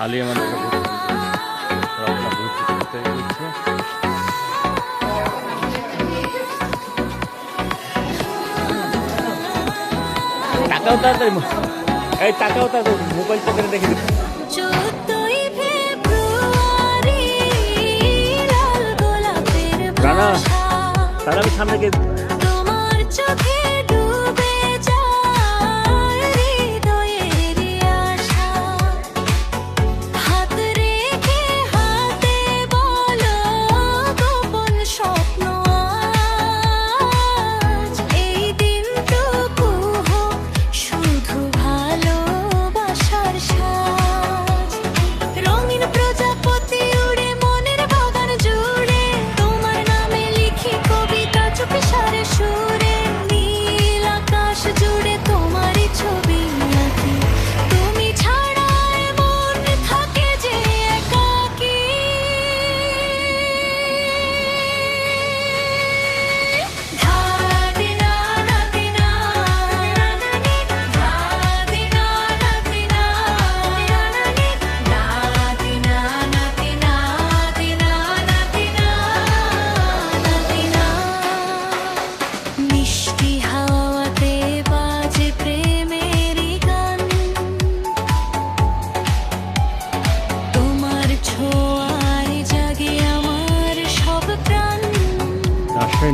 আলিয়া মাদ্রাসা ভর্তি করছে। টাকাও তাড়াতাড়ি, এই টাকাও তাড়াতাড়ি মোবাইল পকেটে রেখে দিচ্ছে। রানা তাহলে আমি সামনে গিয়ে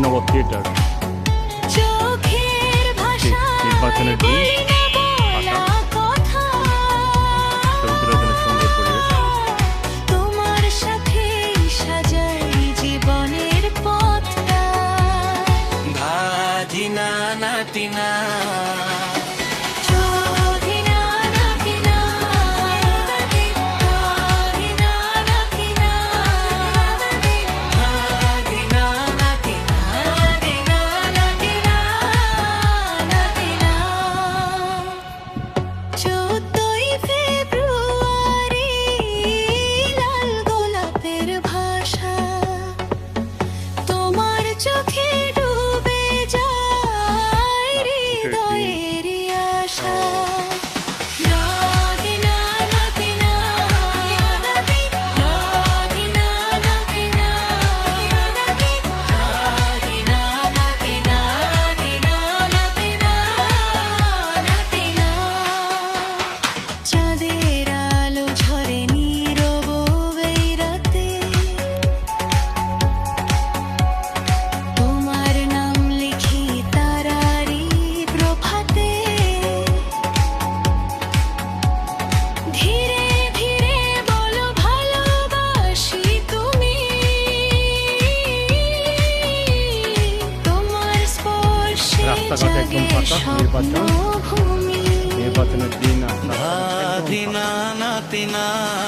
নবাব থিয়েটার নির্বাচনের দিন সুন্দর পরিবেশ। তোমার সাথে সাজাই জীবনের পথটা ভাদিনা নাতিনা রাস্তাঘাট একদম ফাঁকা। নির্বাচনের দিন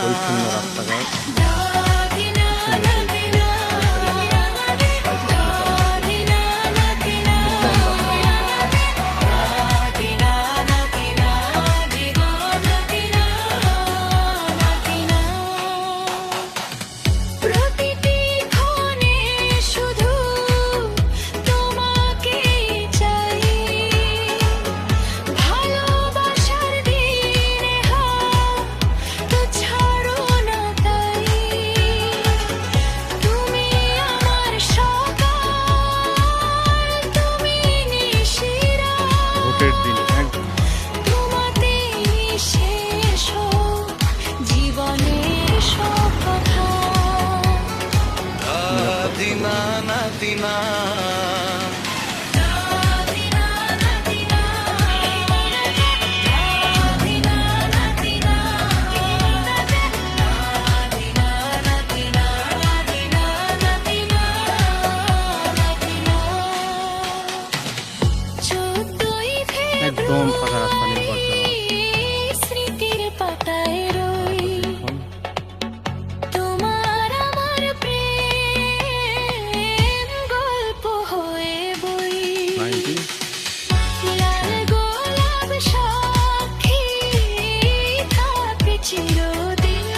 পরিচ্ছন্ন রাস্তাঘাট। একদম ফাঁকা রাস্তা নির্বাচন। স্মৃতির পাতায় রই তোমার আমার প্রেম গল্প হয়ে বই লাল গোলাপ সাক্ষী থাকে চিরদিন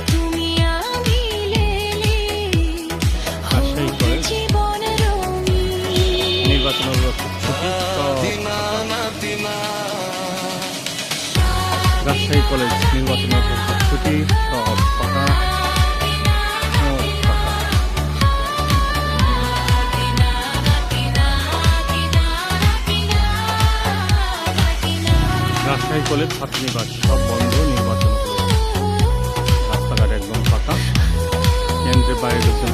তুমি আমি লেলি জীবন রঙিন নির্বাচন রাজশাহী কলেজ নির্বাচনের প্রস্তুতি সব পাকা, সব পাকা। রাজশাহী কলেজ ছাত্রনিবাস সব বন্ধ, নির্বাচন রাস্তাঘাট একদম ফাঁকা। কেন্দ্রের বাইরে লোকজন